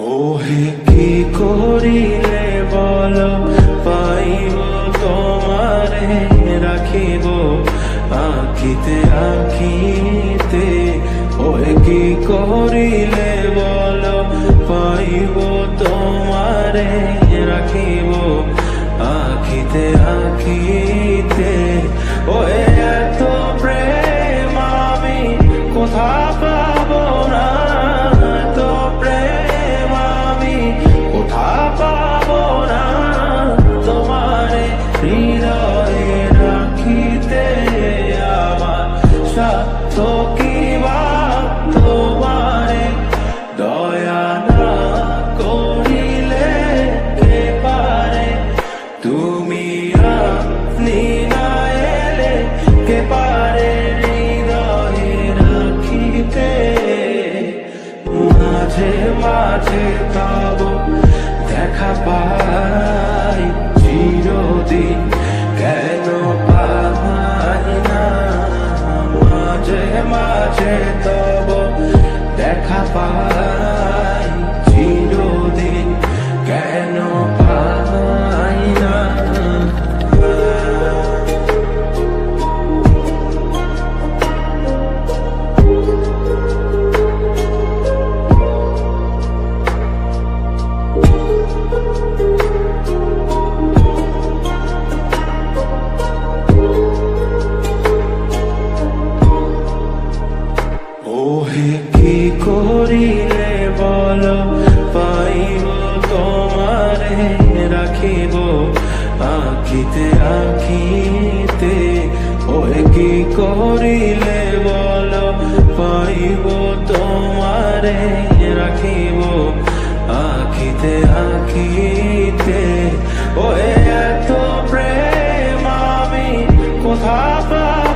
ওহে কি করিলে বল পাইব তোমারে রাখিব আখিতে আখিতে। ওহে কি করিলে বল পাইব তোমারে রাখিব আখিতে আখিতে। ওহে এত প্রেম আমি কোথা পাবো না, এত প্রেম আমি কোথা পাবো না। তোমারে হৃদয়ে রাখিতে আমার সাধ্য কি বা তোমারে দয়া না করিলে কে পারে। তুমি আপনি না এলে কে পারে হৃদয়ে রাখিতে। মাঝে মাঝে তব দেখা পাই চিরদিন কেন পাই না। মাঝে মাঝে তব দেখা পাই চিরদিন কেন পাই না। ওহে কি করিলে বল পাইব তোমারে রাখিব আখিতে আখিতে। ওহে কি করিলে বল পাইব তোমারে রাখিব আখিতে আখিতে। ওহে এত প্রেম আমি কোথা পাবো